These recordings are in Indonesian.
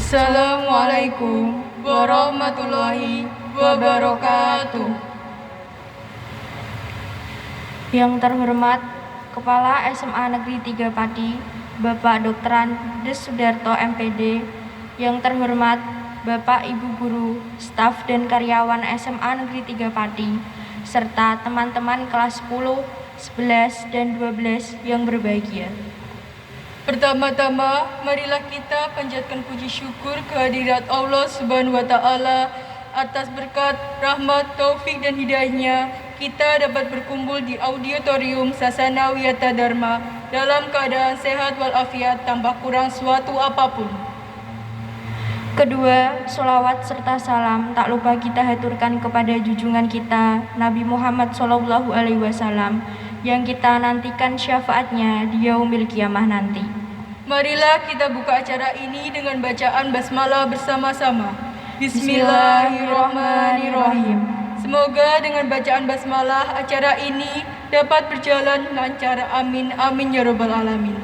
Assalamualaikum warahmatullahi wabarakatuh. Yang terhormat Kepala SMA Negeri 3 Pati, Bapak Dr. Andes Sudarto MPD. Yang terhormat Bapak Ibu Guru, staf dan karyawan SMA Negeri 3 Pati, serta teman-teman kelas 10, 11, dan 12 yang berbahagia. Pertama-tama, marilah kita panjatkan puji syukur kehadirat Allah Subhanahu wa Ta'ala atas berkat, rahmat, taufik, dan hidayahnya. Kita dapat berkumpul di auditorium Sasana Wiyata Dharma dalam keadaan sehat walafiat tanpa kurang suatu apapun. Kedua, sholawat serta salam tak lupa kita haturkan kepada junjungan kita Nabi Muhammad SAW yang kita nantikan syafaatnya di yaumil qiyamah nanti. Marilah kita buka acara ini dengan bacaan basmalah bersama-sama. Bismillahirrahmanirrahim. Semoga dengan bacaan basmalah acara ini dapat berjalan lancar. Amin, amin ya rabbal alamin.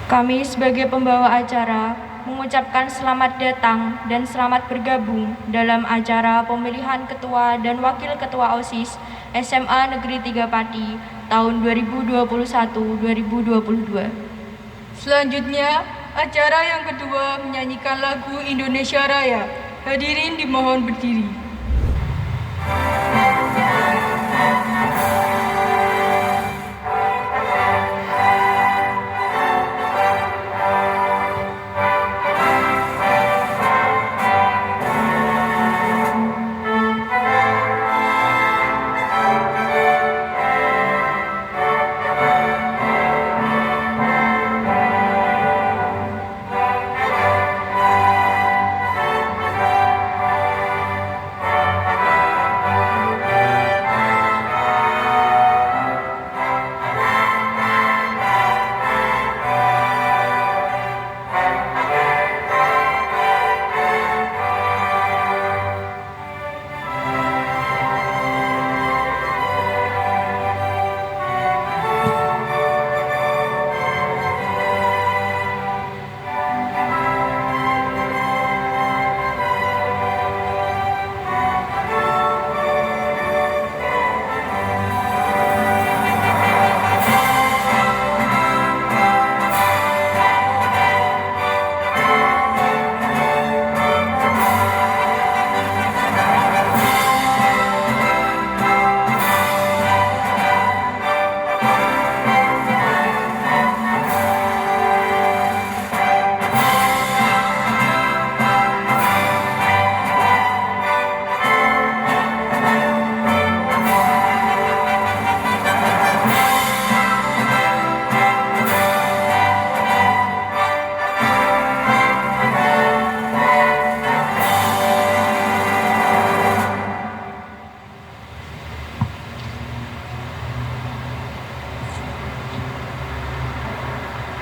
Kami sebagai pembawa acara mengucapkan selamat datang dan selamat bergabung dalam acara pemilihan ketua dan wakil ketua OSIS SMA Negeri 3 Pati tahun 2021-2022. Selanjutnya, acara yang kedua menyanyikan lagu Indonesia Raya. Hadirin dimohon berdiri.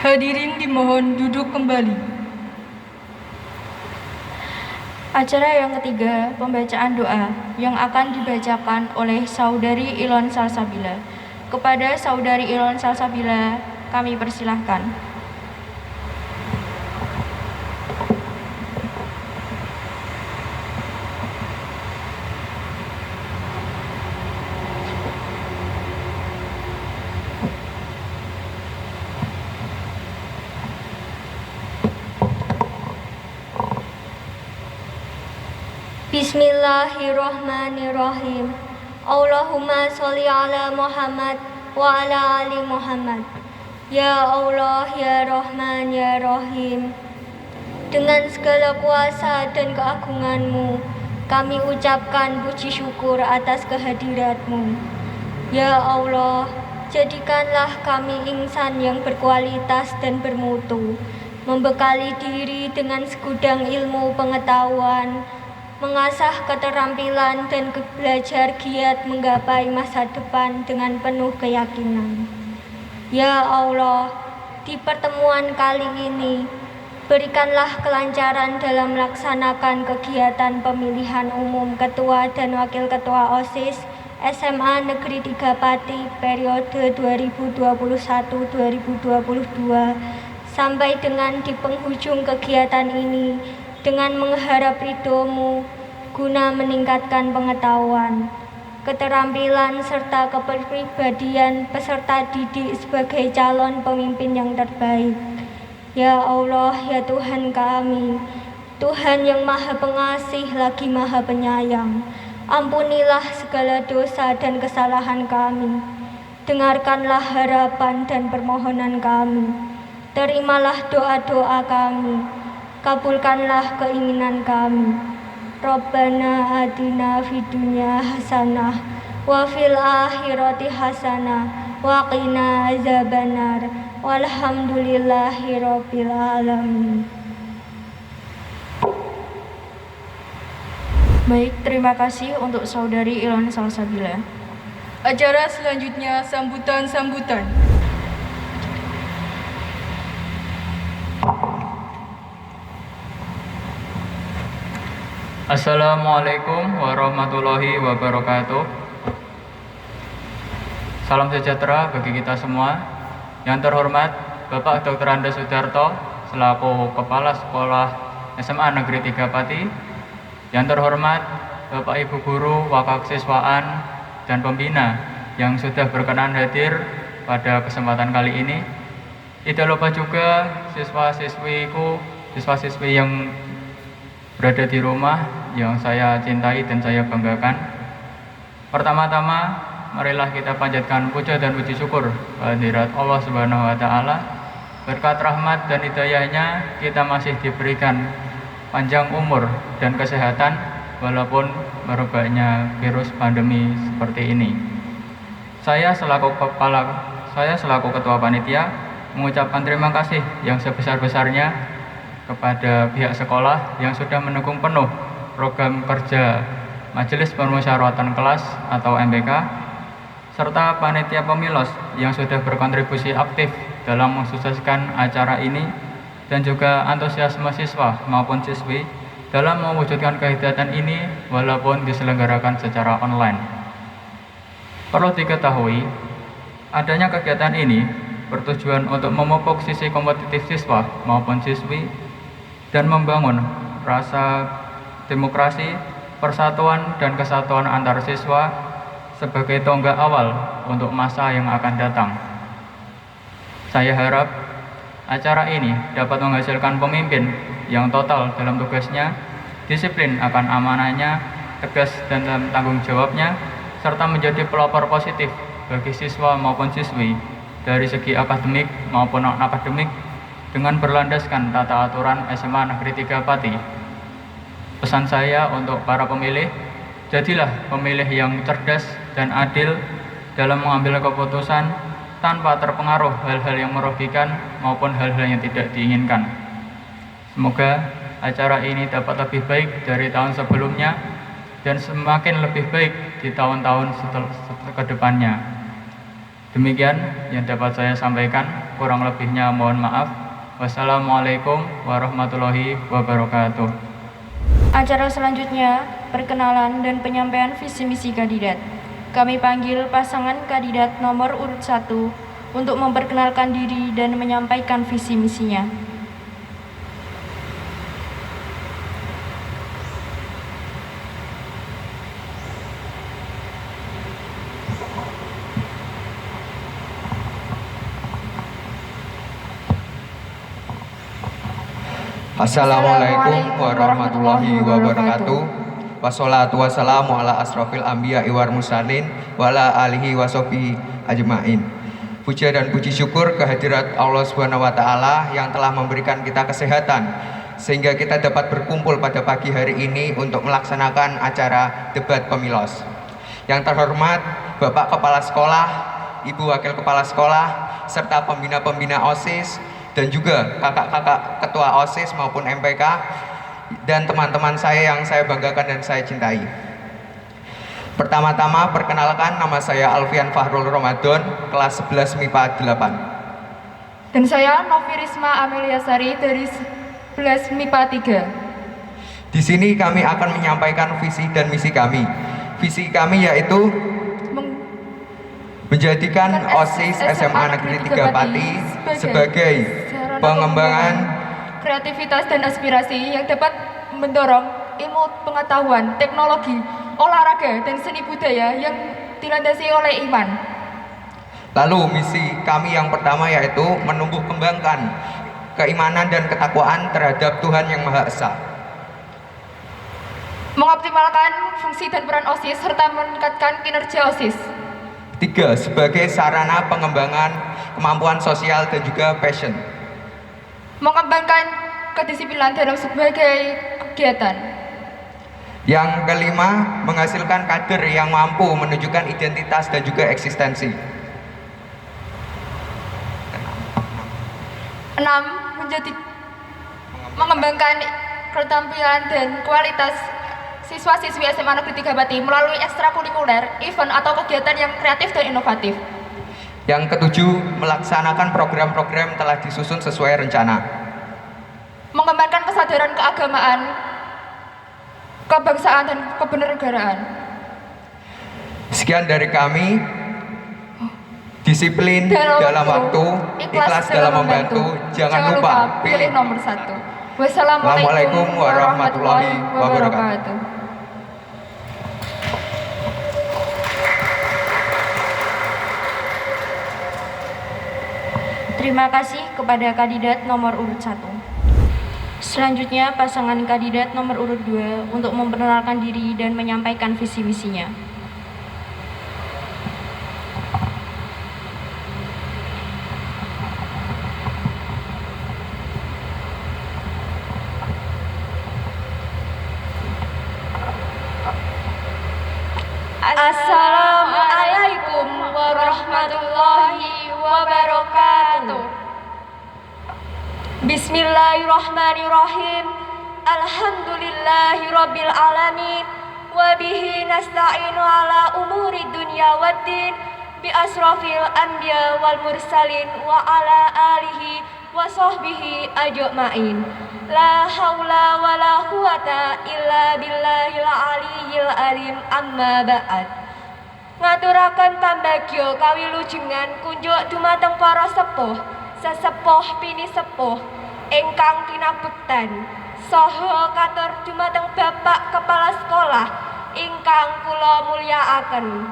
Hadirin dimohon duduk kembali. Acara yang ketiga, pembacaan doa yang akan dibacakan oleh Saudari Ilon Salsabila. Kepada Saudari Ilon Salsabila, kami persilahkan. Bismillahirrahmanirrahim. Allahumma sholli ala Muhammad wa ala ali Muhammad. Ya Allah, ya Rahman, ya Rahim. Dengan segala kuasa dan keagungan-Mu, kami ucapkan puji syukur atas kehadirat-Mu. Ya Allah, jadikanlah kami insan yang berkualitas dan bermutu, membekali diri dengan segudang ilmu pengetahuan, mengasah keterampilan dan belajar giat menggapai masa depan dengan penuh keyakinan. Ya Allah, di pertemuan kali ini, berikanlah kelancaran dalam melaksanakan kegiatan pemilihan umum Ketua dan Wakil Ketua OSIS SMA Negeri 3 Pati periode 2021-2022 sampai dengan di penghujung kegiatan ini dengan mengharap ridho-Mu guna meningkatkan pengetahuan, keterampilan serta kepribadian peserta didik sebagai calon pemimpin yang terbaik. Ya Allah, ya Tuhan kami, Tuhan yang Maha Pengasih lagi Maha Penyayang, ampunilah segala dosa dan kesalahan kami. Dengarkanlah harapan dan permohonan kami. Terimalah doa-doa kami. Kabulkanlah keinginan kami. Rabbana atina fid dunya hasanah wa fil akhirati hasanah wa qina azabannar. Walhamdulillahirabbil alamin. Baik, terima kasih untuk Saudari Ilon Salsabila. Acara selanjutnya sambutan-sambutan. Assalamualaikum warahmatullahi wabarakatuh. Salam sejahtera bagi kita semua. Yang terhormat Bapak Dr. Andes Sudarto selaku Kepala Sekolah SMA Negeri 3 Pati. Yang terhormat Bapak Ibu Guru, Wakasiswaan, dan Pembina yang sudah berkenan hadir pada kesempatan kali ini. Tidak lupa juga siswa-siswi yang berada di rumah yang saya cintai dan saya banggakan. Pertama-tama, marilah kita panjatkan puja dan puji syukur kehadirat Allah Subhanahu wa taala. Berkat rahmat dan hidayahnya kita masih diberikan panjang umur dan kesehatan walaupun merebaknya virus pandemi seperti ini. Saya selaku ketua panitia mengucapkan terima kasih yang sebesar-besarnya kepada pihak sekolah yang sudah mendukung penuh program kerja Majelis Permusyawaratan Kelas atau MPK, serta panitia pemilos yang sudah berkontribusi aktif dalam mensukseskan acara ini, dan juga antusiasme siswa maupun siswi dalam mewujudkan kegiatan ini walaupun diselenggarakan secara online. Perlu diketahui, adanya kegiatan ini bertujuan untuk memupuk sisi kompetitif siswa maupun siswi dan membangun rasa demokrasi, persatuan dan kesatuan antar siswa sebagai tonggak awal untuk masa yang akan datang. Saya harap acara ini dapat menghasilkan pemimpin yang total dalam tugasnya, disiplin akan amanahnya, tegas dan tanggung jawabnya, serta menjadi pelopor positif bagi siswa maupun siswi dari segi akademik maupun non-akademik dengan berlandaskan tata aturan SMA Negeri 3 Pati. Pesan saya untuk para pemilih, jadilah pemilih yang cerdas dan adil dalam mengambil keputusan tanpa terpengaruh hal-hal yang merugikan maupun hal-hal yang tidak diinginkan. Semoga acara ini dapat lebih baik dari tahun sebelumnya dan semakin lebih baik di tahun-tahun ke depannya. Demikian yang dapat saya sampaikan, kurang lebihnya mohon maaf. Wassalamualaikum warahmatullahi wabarakatuh. Acara selanjutnya, perkenalan dan penyampaian visi misi kandidat. Kami panggil pasangan kandidat nomor urut 1 untuk memperkenalkan diri dan menyampaikan visi misinya. Assalamualaikum warahmatullahi wabarakatuh. Wassalatu wassalamu ala asrofil anbiya wal mursalin wa ala alihi washabihi ajmain. Puja dan puji syukur kehadirat Allah Subhanahu wa taala yang telah memberikan kita kesehatan sehingga kita dapat berkumpul pada pagi hari ini untuk melaksanakan acara debat pemilos. Yang terhormat Bapak Kepala Sekolah, Ibu Wakil Kepala Sekolah, serta pembina-pembina OSIS dan juga kakak-kakak ketua OSIS maupun MPK dan teman-teman saya yang saya banggakan dan saya cintai. Pertama-tama perkenalkan, nama saya Alfian Fahrul Ramadan, kelas 11 MIPA 8. Dan saya Novi Risma Amelia Sari dari 11 MIPA 3. Di sini kami akan menyampaikan visi dan misi kami. Visi kami yaitu menjadikan OSIS SMA Negeri 3 Pati sebagai pengembangan kreativitas dan aspirasi yang dapat mendorong ilmu pengetahuan, teknologi, olahraga, dan seni budaya yang dilandasi oleh iman. Lalu misi kami yang pertama yaitu menumbuh kembangkan keimanan dan ketakwaan terhadap Tuhan Yang Maha Esa. Mengoptimalkan fungsi dan peran OSIS serta meningkatkan kinerja OSIS. 3. Sebagai sarana pengembangan kemampuan sosial dan juga passion. Mengembangkan kedisiplinan dalam sebagai kegiatan. Yang kelima, menghasilkan kader yang mampu menunjukkan identitas dan juga eksistensi. 6. Mengembangkan keterampilan dan kualitas siswa-siswi SMA Negeri 3 Pati melalui ekstrakurikuler, event atau kegiatan yang kreatif dan inovatif. Yang ketujuh, melaksanakan program-program telah disusun sesuai rencana. Mengembangkan kesadaran keagamaan, kebangsaan, dan kebenarnegaraan. Sekian dari kami. Disiplin dalam waktu, ikhlas dalam membantu. Jangan lupa pilih nomor 1. Wassalamualaikum warahmatullahi wabarakatuh. Terima kasih kepada kandidat nomor urut 1. Selanjutnya pasangan kandidat nomor urut 2 untuk memperkenalkan diri dan menyampaikan visi misinya. Assalamualaikum warahmatullahi wabarakatuh. Bismillahirrahmanirrahim. Alhamdulillahirabbil alamin wa bihi nasta'inu ala umuri dunya waddin bi asrafil anbiya wal mursalin wa ala alihi wa sahbihi ajma'in. La haula wa la quwata illa billahil aliyyil alim, amma ba'd. Ngaturaken pambagya kawilujengan kunjuk dumateng para sepuh, sesepuh pinisepuh ingkang kinabektan, saha katur dumateng Bapak Kepala Sekolah ingkang kula mulyakaken,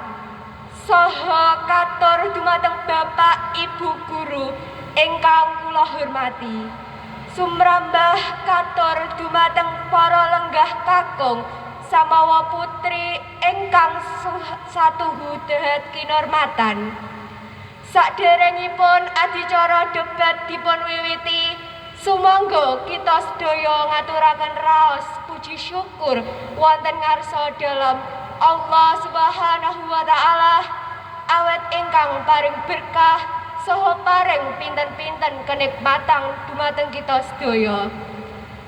saha katur dumateng Bapak Ibu Guru ingkang kula hormati. Sumrambah katur dumateng para lenggah kakung samawa putri ingkang satuhu dahat kinormatan. Saderengipun adicara debat dipun wiwiti, sumangga kita sedaya ngaturaken raos puji syukur wonten ngarsa dalem Allah Subhanahu wa taala awet ingkang paring berkah saha paring pinten-pinten kenikmatan dumateng kita sedaya.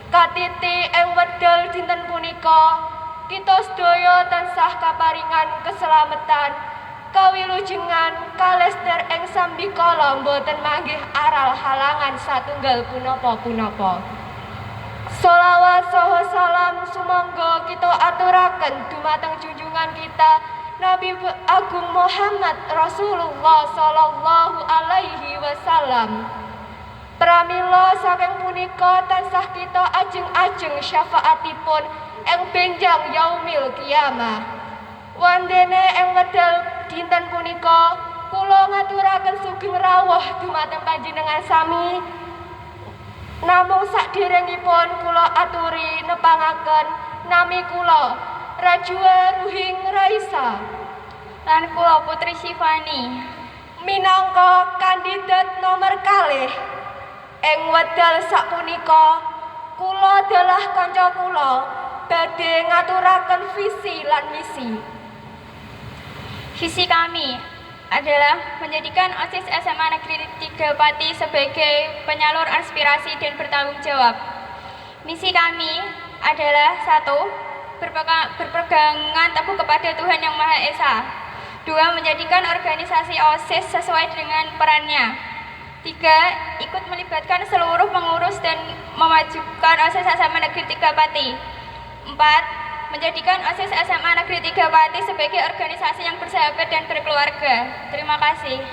Katiti ing wedal dinten punika kita sedaya tansah kaparingan keselamatan, kawilujengan, kalester ing sambikala boten manggih aral halangan satunggal punapa-punapa. Sholawat saha salam sumangga kita aturaken dumateng junjungan kita Nabi Agung Muhammad Rasulullah sallallahu alaihi wasallam. Pramila saking punika tansah kita ajeng-ajeng syafaatipun ing benjang yaumil kiamah. Wandene ing wedal dinten punika kula ngaturaken sugeng rawuh dumateng panjenengan sami. Namung saderengipun kula aturi nepangaken nami kula Rajwa Ruhing Raisa Lan kula Putri Sifani minangka kandidat nomor kalih ing wedal sapunika kula dalah kanca kula badhe ngaturaken visi lan misi. Visi kami adalah menjadikan OSIS SMA Negeri 3 Pati sebagai penyalur aspirasi dan bertanggung jawab. Misi kami adalah 1. Berpegangan teguh kepada Tuhan Yang Maha Esa. 2. Menjadikan organisasi OSIS sesuai dengan perannya. 3. Ikut melibatkan seluruh pengurus dan memajukan OSIS SMA Negeri 3 Pati. 4. Menjadikan OSIS SMA Negeri 3 Pati sebagai organisasi yang bersahabat dan berkeluarga. Terima kasih.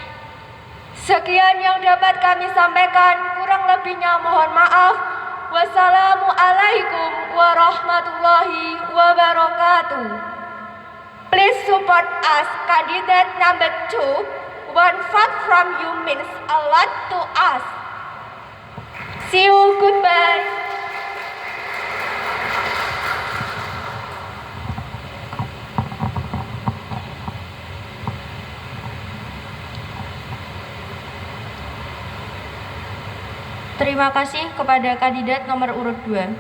Sekian yang dapat kami sampaikan, kurang lebihnya mohon maaf. Wassalamualaikum warahmatullahi wabarakatuh. Please support us, candidate number 2. One vote from you means a lot to us. See you, goodbye. Terima kasih kepada kandidat nomor urut 2.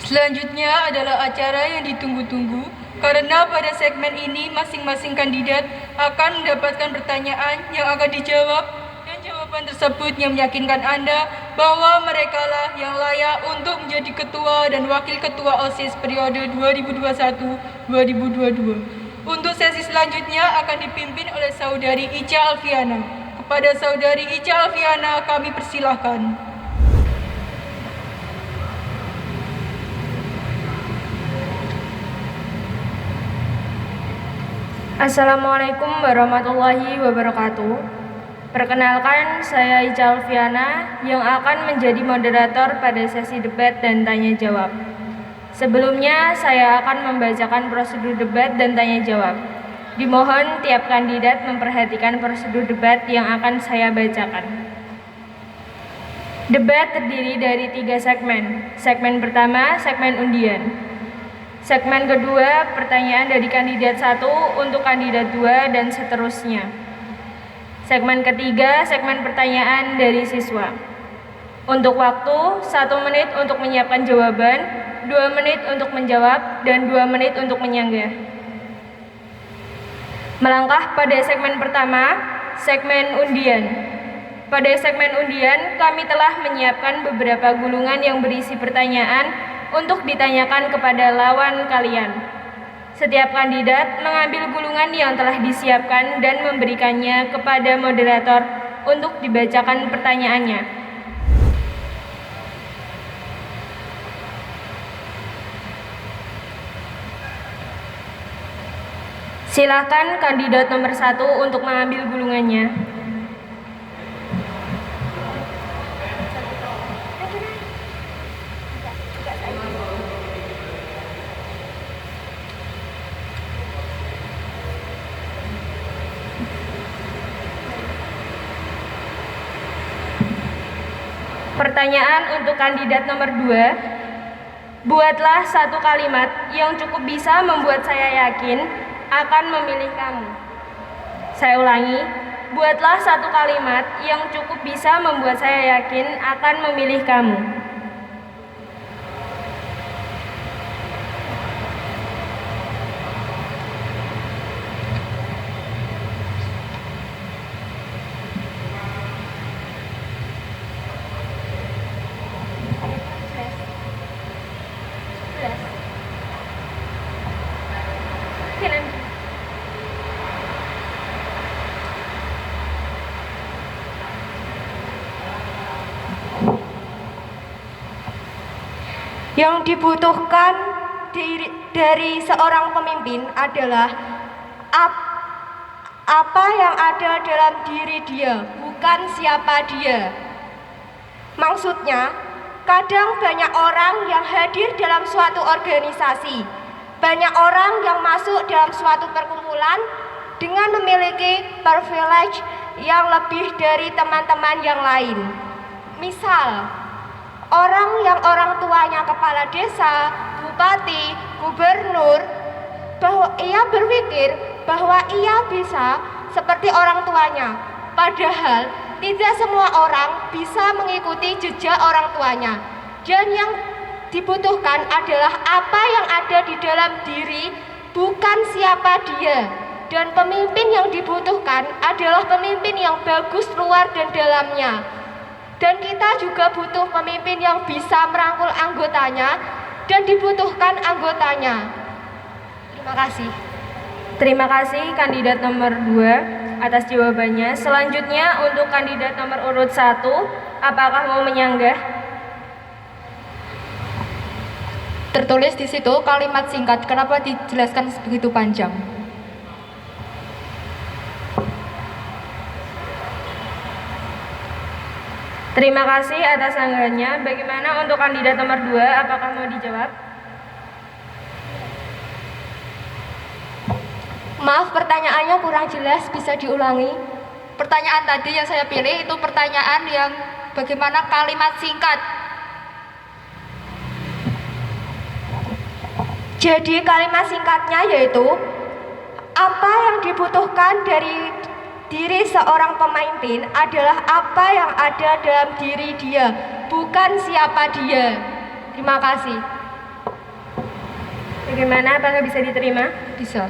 Selanjutnya adalah acara yang ditunggu-tunggu karena pada segmen ini masing-masing kandidat akan mendapatkan pertanyaan yang akan dijawab dan jawaban tersebut yang meyakinkan Anda bahwa merekalah yang layak untuk menjadi ketua dan wakil ketua OSIS periode 2021-2022. Untuk sesi selanjutnya akan dipimpin oleh Saudari Ica Alfiana. Kepada Saudari Ica Alfiana kami persilahkan. Assalamualaikum warahmatullahi wabarakatuh. Perkenalkan, saya Ica Alfiana yang akan menjadi moderator pada sesi debat dan tanya jawab. Sebelumnya, saya akan membacakan prosedur debat dan tanya jawab. Dimohon tiap kandidat memperhatikan prosedur debat yang akan saya bacakan. Debat terdiri dari 3 segmen. Segmen pertama, segmen undian. Segmen kedua, pertanyaan dari kandidat 1 untuk kandidat 2 dan seterusnya. Segmen ketiga, segmen pertanyaan dari siswa. Untuk waktu, 1 menit untuk menyiapkan jawaban, 2 menit untuk menjawab, dan 2 menit untuk menyanggah. Melangkah pada segmen pertama, segmen undian. Pada segmen undian, kami telah menyiapkan beberapa gulungan yang berisi pertanyaan untuk ditanyakan kepada lawan kalian. Setiap kandidat mengambil gulungan yang telah disiapkan dan memberikannya kepada moderator untuk dibacakan pertanyaannya. Silakan kandidat nomor 1 untuk mengambil gulungannya. Pertanyaan untuk kandidat nomor 2. Buatlah 1 kalimat yang cukup bisa membuat saya yakin akan memilih kamu. Saya ulangi, buatlah 1 kalimat yang cukup bisa membuat saya yakin akan memilih kamu. Yang dibutuhkan dari seorang pemimpin adalah apa yang ada dalam diri dia, bukan siapa dia. Maksudnya, kadang banyak orang yang hadir dalam suatu organisasi, banyak orang yang masuk dalam suatu perkumpulan dengan memiliki privilege yang lebih dari teman-teman yang lain. Misal, orang tuanya kepala desa, bupati, gubernur, bahwa ia berpikir bahwa ia bisa seperti orang tuanya. Padahal tidak semua orang bisa mengikuti jejak orang tuanya. Dan yang dibutuhkan adalah apa yang ada di dalam diri, bukan siapa dia. Dan pemimpin yang dibutuhkan adalah pemimpin yang bagus luar dan dalamnya. Dan kita juga butuh pemimpin yang bisa merangkul anggotanya dan dibutuhkan anggotanya. Terima kasih. Terima kasih kandidat nomor 2 atas jawabannya. Selanjutnya untuk kandidat nomor urut 1, apakah mau menyanggah? Tertulis di situ kalimat singkat, kenapa dijelaskan begitu panjang? Terima kasih atas anggarannya. Bagaimana untuk kandidat nomor 2? Apakah mau dijawab? Maaf, pertanyaannya kurang jelas, bisa diulangi? Pertanyaan tadi yang saya pilih itu pertanyaan yang bagaimana kalimat singkat. Jadi kalimat singkatnya yaitu apa yang dibutuhkan dari diri seorang pemimpin adalah apa yang ada dalam diri dia, bukan siapa dia. Terima kasih. Bagaimana? Apakah bisa diterima? Bisa.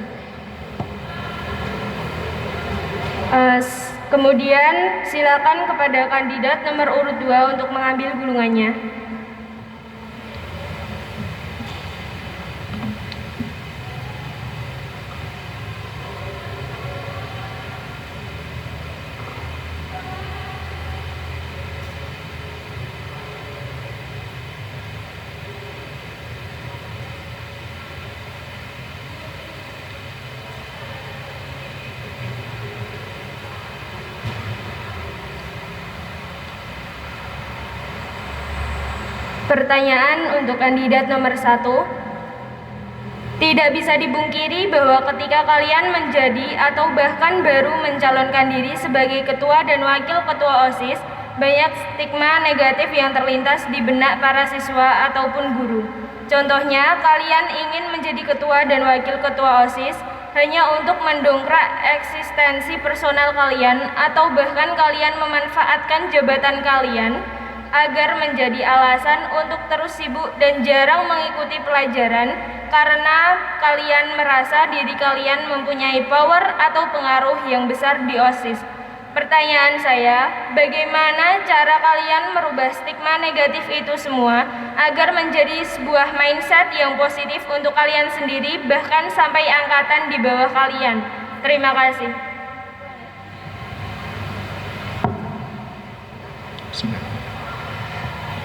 Kemudian silakan kepada kandidat nomor urut 2 untuk mengambil gulungannya. Pertanyaan untuk kandidat nomor 1. Tidak bisa dibungkiri bahwa ketika kalian menjadi atau bahkan baru mencalonkan diri sebagai ketua dan wakil ketua OSIS, banyak stigma negatif yang terlintas di benak para siswa ataupun guru. Contohnya, kalian ingin menjadi ketua dan wakil ketua OSIS hanya untuk mendongkrak eksistensi personal kalian, atau bahkan kalian memanfaatkan jabatan kalian agar menjadi alasan untuk terus sibuk dan jarang mengikuti pelajaran karena kalian merasa diri kalian mempunyai power atau pengaruh yang besar di OSIS. Pertanyaan saya, bagaimana cara kalian merubah stigma negatif itu semua agar menjadi sebuah mindset yang positif untuk kalian sendiri bahkan sampai angkatan di bawah kalian? Terima kasih.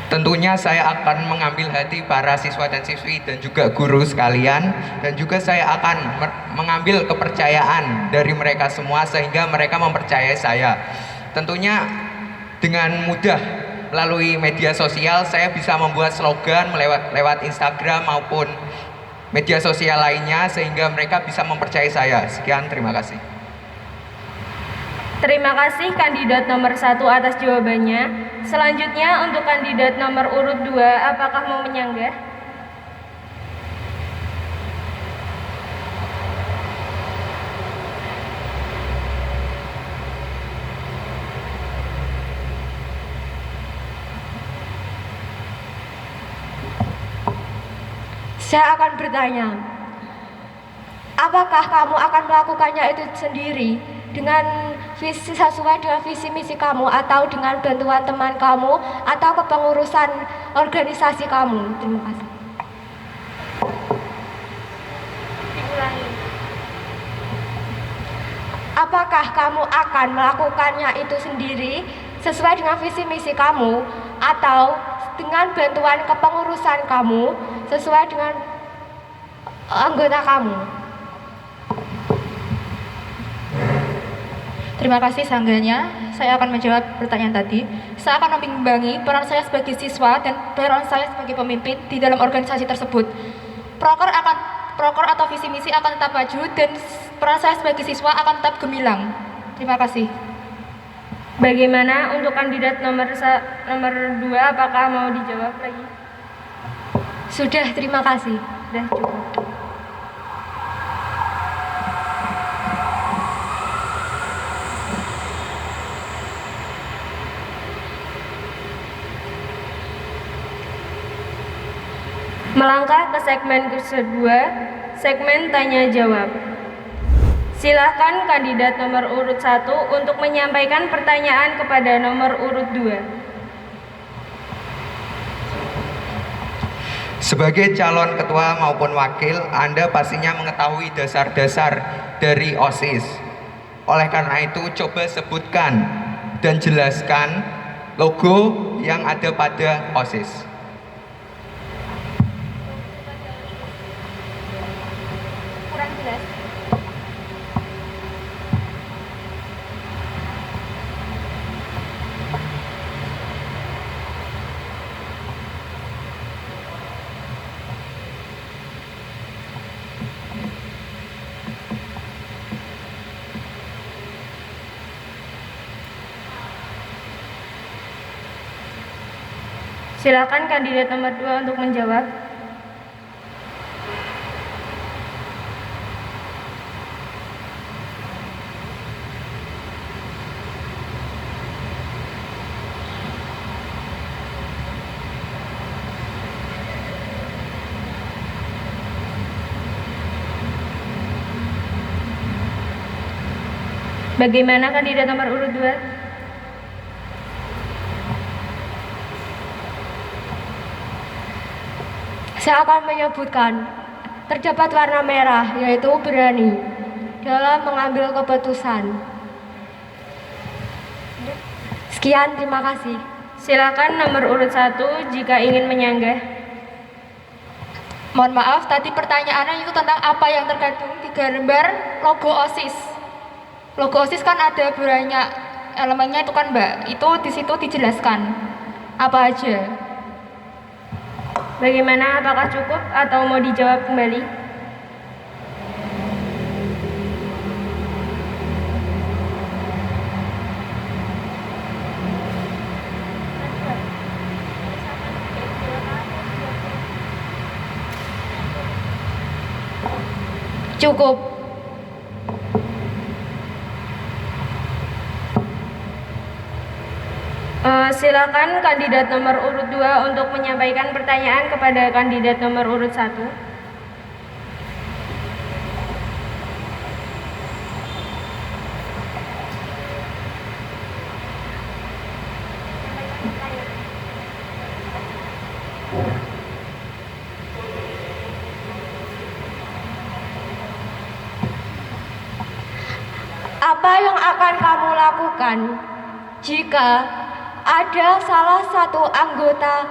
Tentunya saya akan mengambil hati para siswa dan siswi dan juga guru sekalian, dan juga saya akan mengambil kepercayaan dari mereka semua sehingga mereka mempercayai saya. Tentunya dengan mudah melalui media sosial saya bisa membuat slogan lewat Instagram maupun media sosial lainnya sehingga mereka bisa mempercayai saya. Sekian, terima kasih. Terima kasih kandidat nomor 1 atas jawabannya. Selanjutnya untuk kandidat nomor urut 2, apakah mau menyanggah? Saya akan bertanya, apakah kamu akan melakukannya itu sendiri dengan sesuai dengan visi misi kamu, atau dengan bantuan teman kamu, atau kepengurusan organisasi kamu? Terima kasih. Apakah kamu akan melakukannya itu sendiri sesuai dengan visi misi kamu, atau dengan bantuan kepengurusan kamu sesuai dengan anggota kamu? Terima kasih sanggahnya. Saya akan menjawab pertanyaan tadi. Saya akan mengimbangi peran saya sebagai siswa dan peran saya sebagai pemimpin di dalam organisasi tersebut. Proker atau visi misi akan tetap maju dan peran saya sebagai siswa akan tetap gemilang. Terima kasih. Bagaimana untuk kandidat nomor 2, apakah mau dijawab lagi? Sudah, terima kasih. Sudah cukup. Melangkah ke segmen kedua, segmen tanya jawab. Silakan kandidat nomor urut 1 untuk menyampaikan pertanyaan kepada nomor urut 2. Sebagai calon ketua maupun wakil, Anda pastinya mengetahui dasar-dasar dari OSIS. Oleh karena itu, coba sebutkan dan jelaskan logo yang ada pada OSIS. Silakan kandidat nomor 2 untuk menjawab. Bagaimana kandidat nomor urut 2? Saya akan menyebutkan terdapat warna merah, yaitu berani dalam mengambil keputusan. Sekian, terima kasih. Silakan nomor urut 1 jika ingin menyanggah. Mohon maaf, tadi pertanyaannya itu tentang apa yang terkandung di gambar logo OSIS. Logo OSIS kan ada banyak elemennya itu kan Mbak. Itu di situ dijelaskan apa aja. Bagaimana, apakah cukup atau mau dijawab kembali? Cukup. Silakan kandidat nomor urut 2 untuk menyampaikan pertanyaan kepada kandidat nomor urut 1. Apa yang akan kamu lakukan jika ada salah satu anggota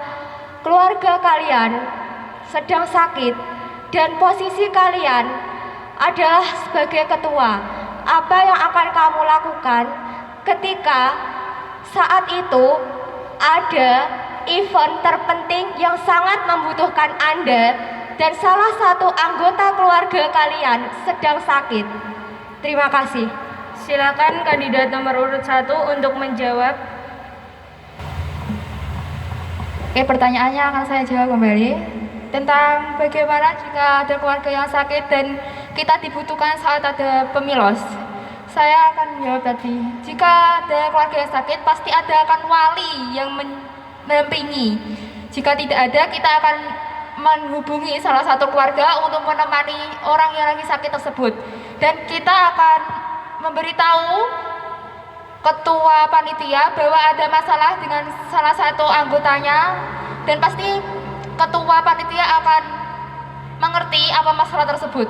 keluarga kalian sedang sakit dan posisi kalian adalah sebagai ketua? Apa yang akan kamu lakukan ketika saat itu ada event terpenting yang sangat membutuhkan Anda dan salah satu anggota keluarga kalian sedang sakit? Terima kasih. Silakan kandidat nomor urut 1 untuk menjawab. Oke, pertanyaannya akan saya jawab kembali tentang bagaimana jika ada keluarga yang sakit dan kita dibutuhkan saat ada pemilos. Saya akan menjawab tadi, jika ada keluarga yang sakit pasti ada akan wali yang mendampingi. Jika tidak ada, kita akan menghubungi salah satu keluarga untuk menemani orang yang lagi sakit tersebut, dan kita akan memberitahu ketua panitia bahwa ada masalah dengan salah satu anggotanya, dan pasti ketua panitia akan mengerti apa masalah tersebut.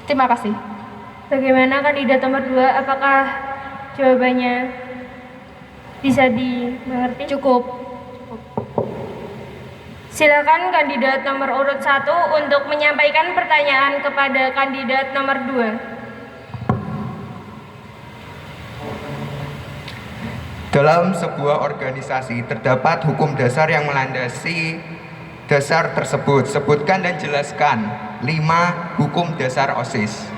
Terima kasih. Bagaimana kandidat nomor 2? Apakah jawabannya bisa dimengerti? Cukup. Silakan kandidat nomor urut 1 untuk menyampaikan pertanyaan kepada kandidat nomor 2. Dalam sebuah organisasi terdapat hukum dasar yang melandasi dasar tersebut. Sebutkan dan jelaskan 5 hukum dasar OSIS.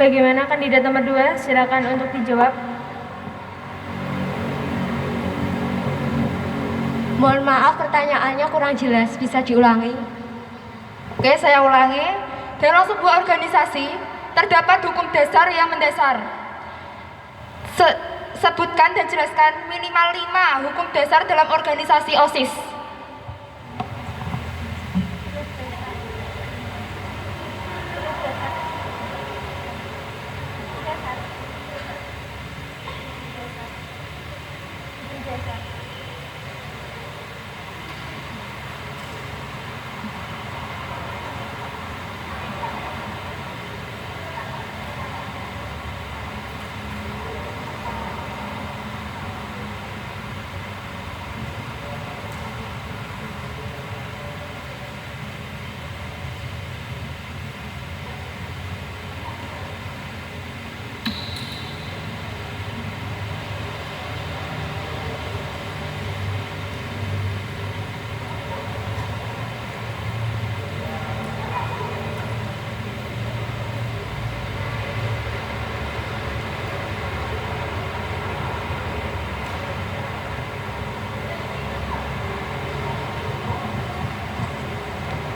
Bagaimana kandidat nomor 2? Silakan untuk dijawab. Mohon maaf, pertanyaannya kurang jelas, bisa diulangi? Oke, saya ulangi. Dalam sebuah organisasi terdapat hukum dasar yang mendasar. Sebutkan dan jelaskan minimal 5 hukum dasar dalam organisasi OSIS.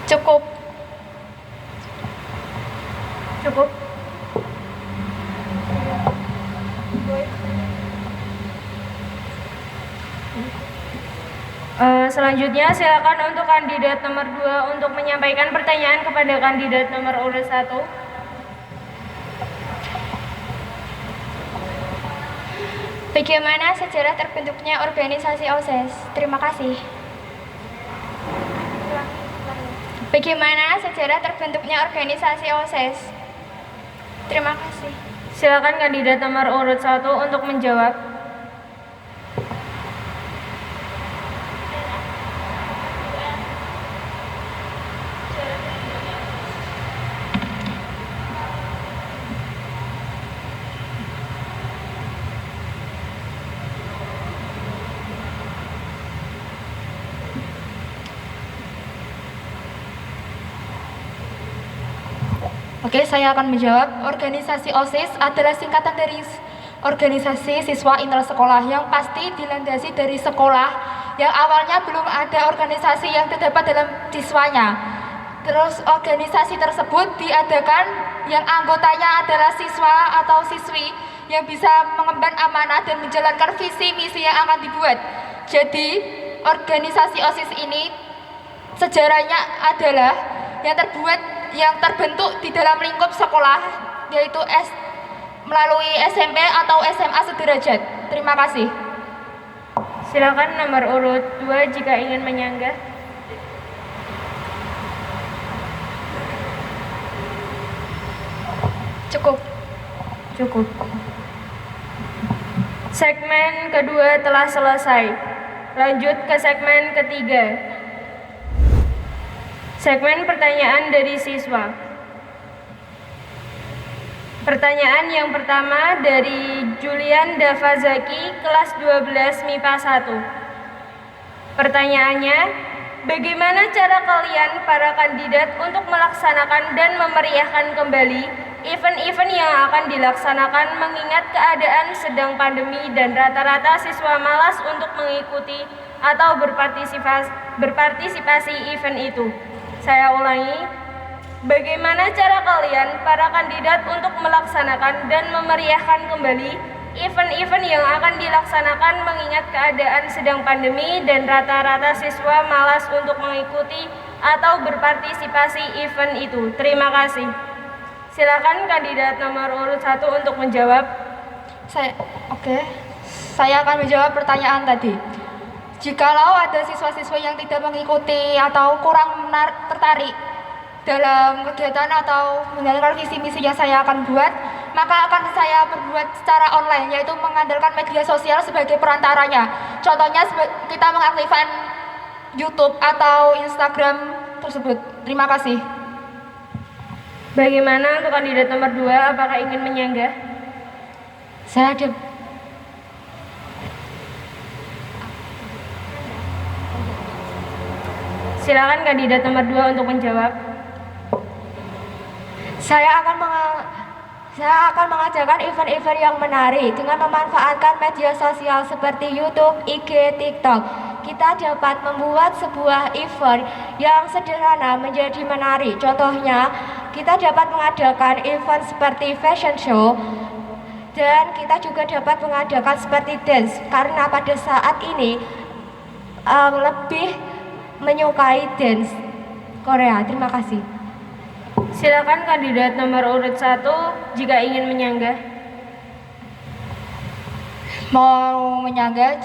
Cukup. Cukup. Selanjutnya silakan untuk kandidat nomor 2 untuk menyampaikan pertanyaan kepada kandidat nomor urut 1. Bagaimana sejarah terbentuknya organisasi OSIS? Terima kasih. Bagaimana sejarah terbentuknya organisasi OSIS? Terima kasih. Silakan kandidat nomor urut 1 untuk menjawab. Oke, saya akan menjawab. Organisasi OSIS adalah singkatan dari organisasi siswa inter sekolah yang pasti dilandasi dari sekolah yang awalnya belum ada organisasi yang terdapat dalam siswanya. Terus organisasi tersebut diadakan yang anggotanya adalah siswa atau siswi yang bisa mengemban amanah dan menjalankan visi misi yang akan dibuat. Jadi, organisasi OSIS ini sejarahnya adalah yang terbentuk di dalam lingkup sekolah, yaitu melalui SMP atau SMA sederajat. Terima kasih. Silakan nomor urut 2 jika ingin menyanggah. Cukup. Cukup. Segmen kedua telah selesai. Lanjut ke segmen ketiga. Segmen pertanyaan dari siswa. Pertanyaan yang pertama dari Julian Davazaki, kelas 12 MIPA 1. Pertanyaannya, bagaimana cara kalian para kandidat untuk melaksanakan dan memeriahkan kembali event-event yang akan dilaksanakan mengingat keadaan sedang pandemi dan rata-rata siswa malas untuk mengikuti atau berpartisipasi event itu? Saya ulangi, bagaimana cara kalian para kandidat untuk melaksanakan dan memeriahkan kembali event-event yang akan dilaksanakan mengingat keadaan sedang pandemi dan rata-rata siswa malas untuk mengikuti atau berpartisipasi event itu? Terima kasih. Silakan kandidat nomor urut 1 untuk menjawab. Saya akan menjawab pertanyaan tadi. Jikalau ada siswa-siswa yang tidak mengikuti atau kurang tertarik dalam kegiatan atau menjalankan visi misi yang saya akan buat, maka akan saya berbuat secara online, yaitu mengandalkan media sosial sebagai perantaranya. Contohnya kita mengaktifkan YouTube atau Instagram tersebut. Terima kasih. Bagaimana untuk kandidat nomor 2, apakah ingin menyanggah? Silakan kandidat nomor 2 untuk menjawab. Saya akan mengajarkan event-event yang menarik dengan memanfaatkan media sosial seperti YouTube, IG, TikTok. Kita dapat membuat sebuah event yang sederhana menjadi menarik. Contohnya, kita dapat mengadakan event seperti fashion show, dan kita juga dapat mengadakan seperti dance, karena pada saat ini lebih menyukai dance Korea. Terima kasih. Silakan kandidat nomor urut 1 jika ingin menyanggah. Mau menyanggah,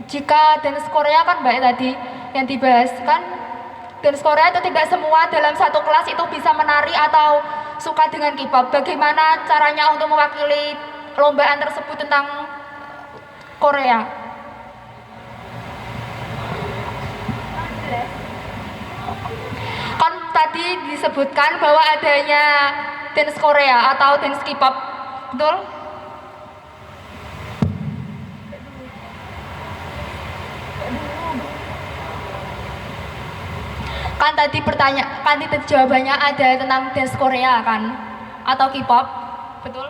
jika dance Korea kan baik tadi yang dibahas kan, dance Korea itu tidak semua dalam satu kelas itu bisa menari atau suka dengan K-pop. Bagaimana caranya untuk mewakili lombaan tersebut tentang Korea? Kan tadi disebutkan bahwa adanya dance Korea atau dance K-pop, betul? Kan tadi jawabannya ada tentang dance Korea kan, atau K-pop, betul?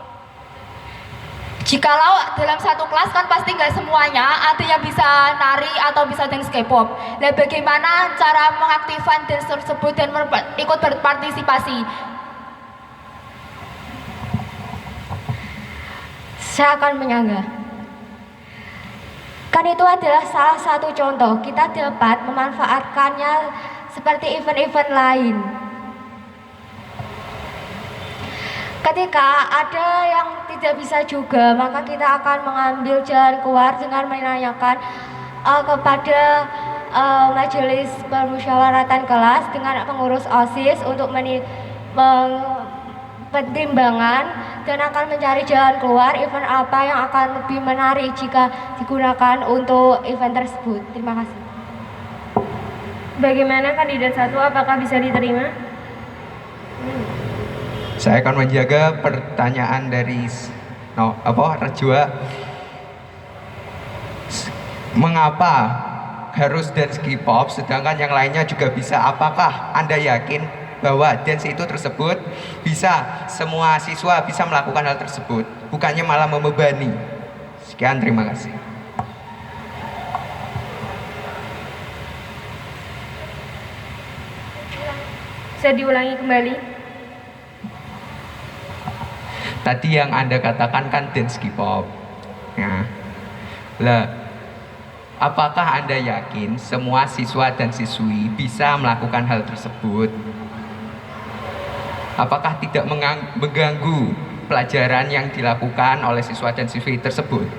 Jikalau dalam satu kelas kan pasti nggak semuanya ada yang bisa nari atau bisa dance K-pop. Nah, bagaimana cara mengaktifkan dance tersebut dan ikut berpartisipasi? Saya akan menyanggah. Kan itu adalah salah satu contoh kita dapat memanfaatkannya seperti event-event lain. Ketika ada yang tidak bisa juga, maka kita akan mengambil jalan keluar dengan menanyakan kepada majelis permusyawaratan kelas dengan pengurus OSIS untuk pertimbangan dan akan mencari jalan keluar event apa yang akan lebih menarik jika digunakan untuk event tersebut. Terima kasih. Bagaimana kandidat 1, apakah bisa diterima? Saya akan menjaga pertanyaan dari Rajwa. Mengapa harus dance K-pop sedangkan yang lainnya juga bisa? Apakah Anda yakin bahwa dance itu tersebut bisa semua siswa bisa melakukan hal tersebut, bukannya malah membebani? Sekian, terima kasih. Bisa diulangi kembali? Tadi yang Anda katakan kan dance K-pop. Ya. Lah, apakah Anda yakin semua siswa dan siswi bisa melakukan hal tersebut? Apakah tidak mengganggu pelajaran yang dilakukan oleh siswa dan siswi tersebut?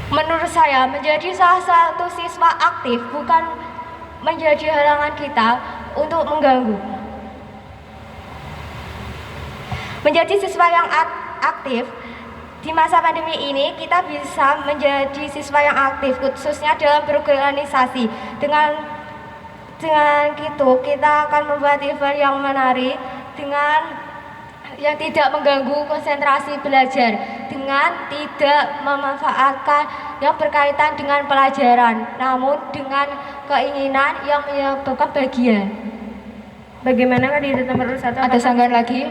Menurut saya, menjadi salah satu siswa aktif bukan menjadi halangan kita untuk mengganggu. Menjadi siswa yang aktif di masa pandemi ini, kita bisa menjadi siswa yang aktif khususnya dalam berorganisasi. Dengan gitu kita akan membuat event yang menarik dengan yang tidak mengganggu konsentrasi belajar, dengan tidak memanfaatkan yang berkaitan dengan pelajaran, namun dengan keinginan yang menyebabkan bahagia. Bagaimana kandidat nomor 1? Ada sanggahan lagi?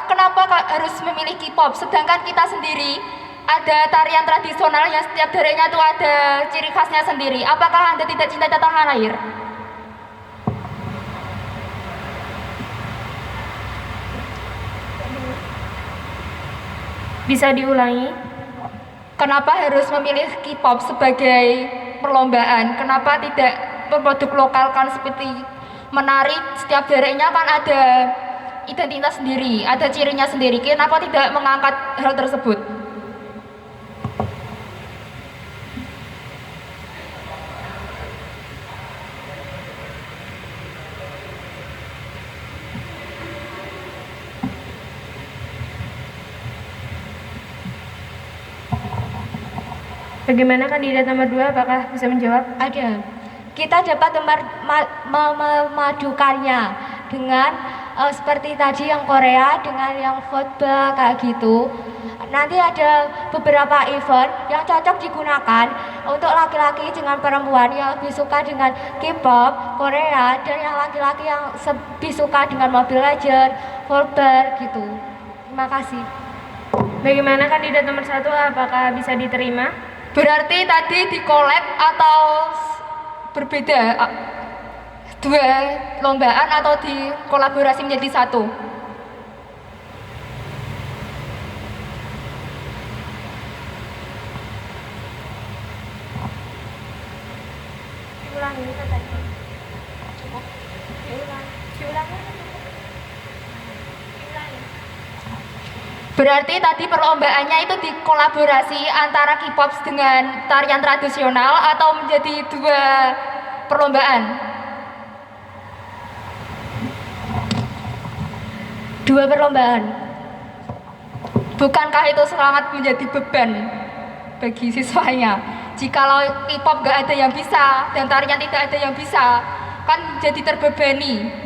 Kenapa harus memilih K-pop sedangkan kita sendiri ada tarian tradisional yang setiap daerahnya itu ada ciri khasnya sendiri? Apakah Anda tidak cinta tanah air? Bisa diulangi? Kenapa harus memilih K-pop sebagai perlombaan? Kenapa tidak produk lokal kan seperti menari setiap daerahnya kan ada identitas sendiri, ada cirinya sendiri. Kenapa tidak mengangkat hal tersebut? Bagaimana kandidat nomor 2, apakah bisa menjawab? Ada. Kita dapat memadukannya dengan seperti tadi yang Korea dengan yang football kayak gitu. Nanti ada beberapa event yang cocok digunakan untuk laki-laki dengan perempuan yang lebih suka dengan K-pop, Korea, dan yang laki-laki yang lebih suka dengan Mobile Legends, football gitu. Terima kasih. Bagaimana kandidat nomor 1, apakah bisa diterima? Berarti tadi di collab atau berbeda dua lombaan atau di kolaborasi menjadi satu? Berarti tadi perlombaannya itu dikolaborasi antara K-pop dengan tarian tradisional atau menjadi dua perlombaan? Dua perlombaan. Bukankah itu sangat menjadi beban bagi siswanya? Jikalau K-pop gak ada yang bisa dan tarian tidak ada yang bisa, kan jadi terbebani.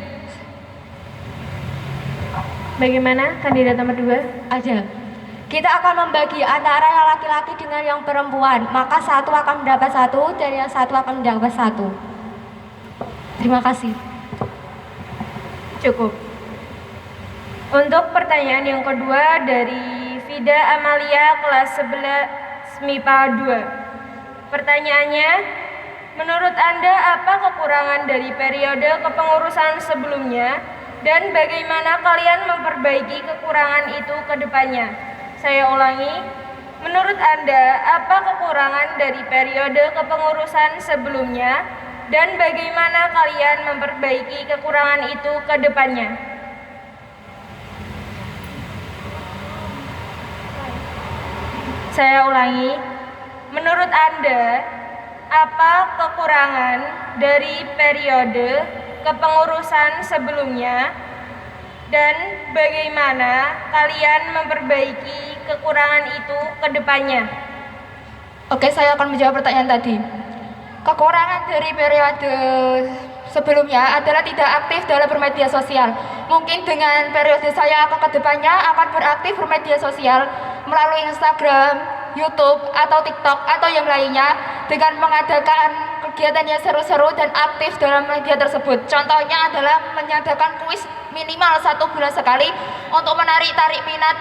Bagaimana kandidat nomor 2? Ada. Kita akan membagi antara yang laki-laki dengan yang perempuan. Maka satu akan mendapat satu dan yang satu akan mendapat satu. Terima kasih. Cukup. Untuk pertanyaan yang kedua dari Vida Amalia kelas 11 MIPA 2. Pertanyaannya, menurut Anda apa kekurangan dari periode kepengurusan sebelumnya dan bagaimana kalian memperbaiki kekurangan itu ke depannya? Saya ulangi, menurut Anda apa kekurangan dari periode kepengurusan sebelumnya dan bagaimana kalian memperbaiki kekurangan itu ke depannya? Saya ulangi, menurut Anda, apa kekurangan dari periode kepengurusan sebelumnya dan bagaimana kalian memperbaiki kekurangan itu ke depannya? Oke, saya akan menjawab pertanyaan tadi. Kekurangan dari periode sebelumnya adalah tidak aktif dalam bermedia sosial. Mungkin dengan periode saya ke depannya akan beraktif bermedia sosial melalui Instagram, YouTube, atau TikTok, atau yang lainnya dengan mengadakan kegiatan yang seru-seru dan aktif dalam media tersebut. Contohnya adalah mengadakan kuis minimal 1 bulan sekali untuk menarik-tarik minat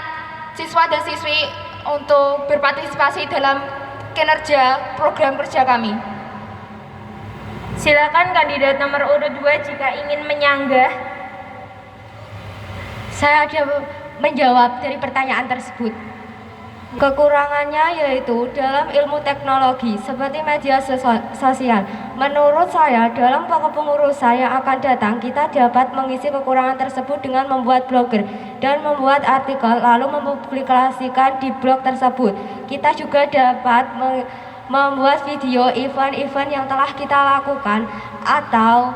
siswa dan siswi untuk berpartisipasi dalam kinerja program kerja kami. Silakan kandidat nomor urut 2 jika ingin menyanggah. Saya ada menjawab dari pertanyaan tersebut. Kekurangannya yaitu dalam ilmu teknologi seperti media sosial. Menurut saya, dalam kepengurusan yang akan datang, kita dapat mengisi kekurangan tersebut dengan membuat blogger dan membuat artikel lalu mempublikasikan di blog tersebut. Kita juga dapat membuat video event-event yang telah kita lakukan atau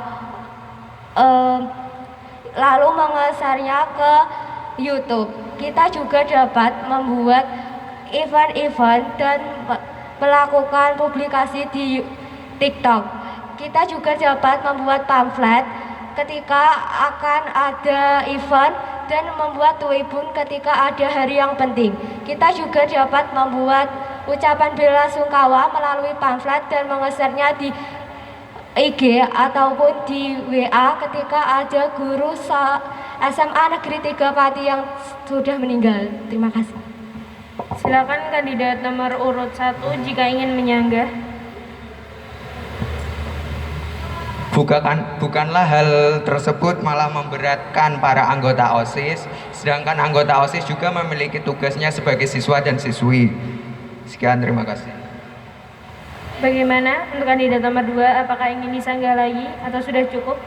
lalu mengesernya ke YouTube. Kita juga dapat membuat event-event dan melakukan publikasi di TikTok. Kita juga dapat membuat pamflet ketika akan ada event dan membuat tribun ketika ada hari yang penting. Kita juga dapat membuat ucapan bela sungkawa melalui pamflet dan mengesernya di IG ataupun di WA ketika ada guru SMA Negeri 3 Pati yang sudah meninggal. Terima kasih. Silakan kandidat nomor urut 1 jika ingin menyanggah. Bukanlah hal tersebut malah memberatkan para anggota OSIS, sedangkan anggota OSIS juga memiliki tugasnya sebagai siswa dan siswi. Sekian, terima kasih. Bagaimana untuk kandidat nomor 2, apakah ingin disanggah lagi atau sudah cukup?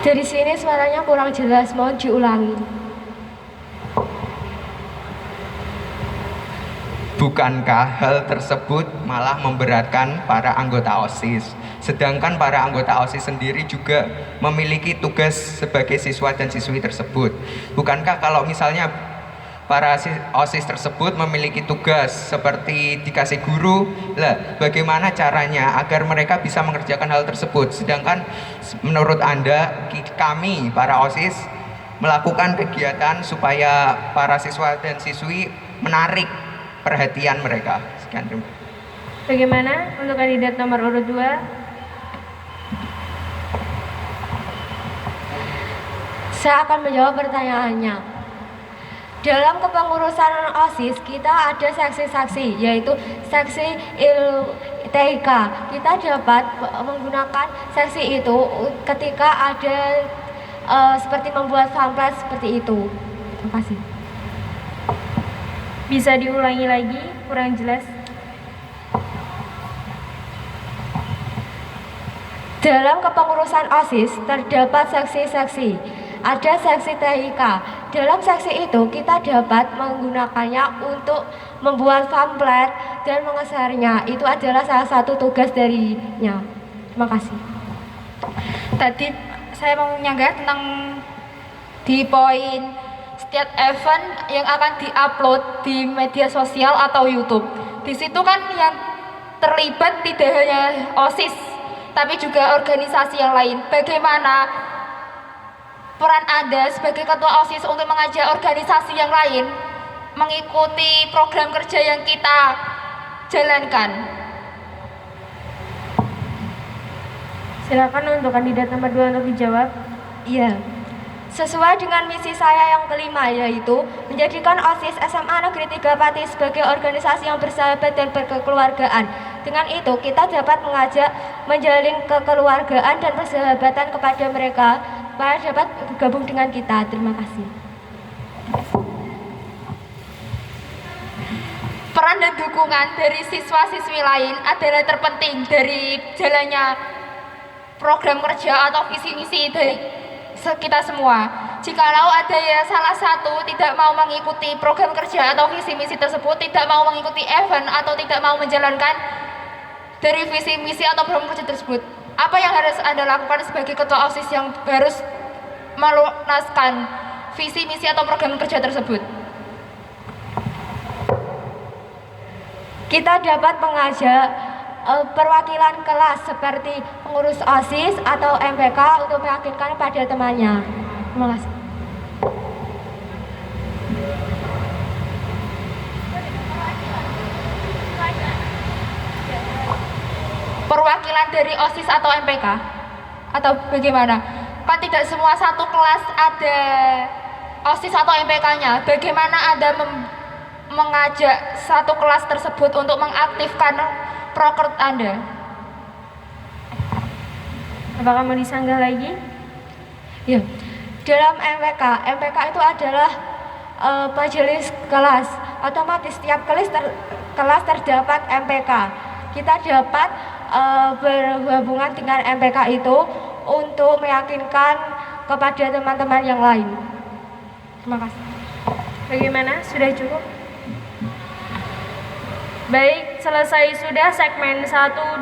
Dari sini suaranya kurang jelas, mohon diulangi. Bukankah hal tersebut malah memberatkan para anggota OSIS, sedangkan para anggota OSIS sendiri juga memiliki tugas sebagai siswa dan siswi tersebut? Bukankah kalau misalnya para OSIS tersebut memiliki tugas seperti dikasih guru, lah bagaimana caranya agar mereka bisa mengerjakan hal tersebut? Sedangkan menurut Anda, kami para OSIS melakukan kegiatan supaya para siswa dan siswi menarik perhatian mereka. Sekian, terima kasih. Bagaimana untuk kandidat nomor urut 2? Saya akan menjawab pertanyaannya. Dalam kepengurusan OSIS kita ada seksi-seksi, yaitu seksi TIK. Kita dapat menggunakan seksi itu ketika ada seperti membuat pamflet seperti itu. Terima kasih. Bisa diulangi lagi, kurang jelas. Dalam kepengurusan OSIS terdapat seksi-seksi. Ada seksi TIK. Dalam seksi itu kita dapat menggunakannya untuk membuat pamflet dan mengesernya. Itu adalah salah satu tugas darinya. Terima kasih. Tadi saya mau menyanggah tentang di poin setiap event yang akan diupload di media sosial atau YouTube. Di situ kan yang terlibat tidak hanya OSIS, tapi juga organisasi yang lain. Bagaimana peran Anda sebagai ketua OSIS untuk mengajak organisasi yang lain mengikuti program kerja yang kita jalankan? Silakan untuk kandidat nomor 2 untuk dijawab. Iya. Sesuai dengan misi saya yang kelima, yaitu menjadikan OSIS SMA Negeri 3 Pati sebagai organisasi yang bersahabat dan berkekeluargaan. Dengan itu, kita dapat mengajak menjalin kekeluargaan dan persahabatan kepada mereka supaya dapat bergabung dengan kita. Terima kasih. Peran dan dukungan dari siswa-siswi lain adalah terpenting dari jalannya program kerja atau visi misi dari kita semua. Jikalau ada ya salah satu tidak mau mengikuti program kerja atau visi misi tersebut, tidak mau mengikuti event atau tidak mau menjalankan dari visi misi atau program kerja tersebut, apa yang harus Anda lakukan sebagai ketua OSIS yang harus melunaskan visi misi atau program kerja tersebut? Kita dapat mengajak perwakilan kelas seperti pengurus OSIS atau MPK untuk meyakinkan pada temannya. Terima kasih. Perwakilan dari OSIS atau MPK? Atau bagaimana? Kan tidak semua satu kelas ada OSIS atau MPK-nya. Bagaimana Anda mengajak satu kelas tersebut untuk mengaktifkan proker Anda? Apakah mau disanggah lagi? Ya, dalam MPK itu adalah majelis kelas. Otomatis setiap kelas terdapat MPK. Kita dapat berhubungan dengan MPK itu untuk meyakinkan kepada teman-teman yang lain. Terima kasih. Bagaimana? Sudah cukup? Baik, selesai sudah segmen 1,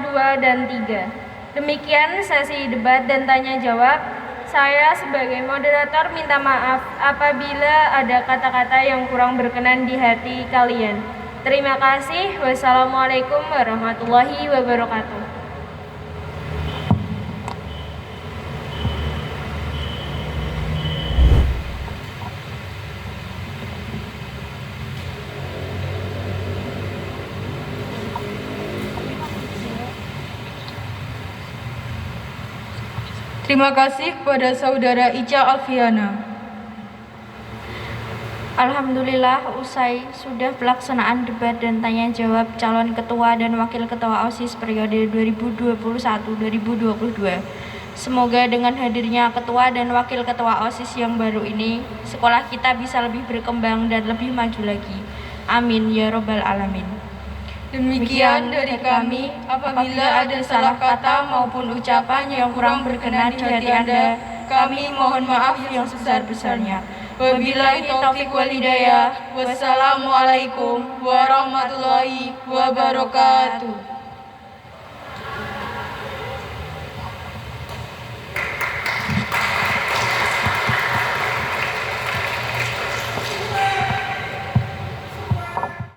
2, dan 3. Demikian sesi debat dan tanya jawab. Saya sebagai moderator minta maaf apabila ada kata-kata yang kurang berkenan di hati kalian. Terima kasih. Wassalamualaikum warahmatullahi wabarakatuh. Terima kasih kepada Saudara Ica Alfiana. Alhamdulillah, usai sudah pelaksanaan debat dan tanya jawab calon ketua dan wakil ketua OSIS periode 2021-2022. Semoga dengan hadirnya ketua dan wakil ketua OSIS yang baru ini, sekolah kita bisa lebih berkembang dan lebih maju lagi. Amin ya robbal alamin. Demikian dari kami, apabila ada salah kata maupun ucapan yang kurang berkenan di hati Anda, kami mohon maaf yang sebesar-besarnya. Wabillahi taufiq wal hidayah. Wassalamualaikum warahmatullahi wabarakatuh.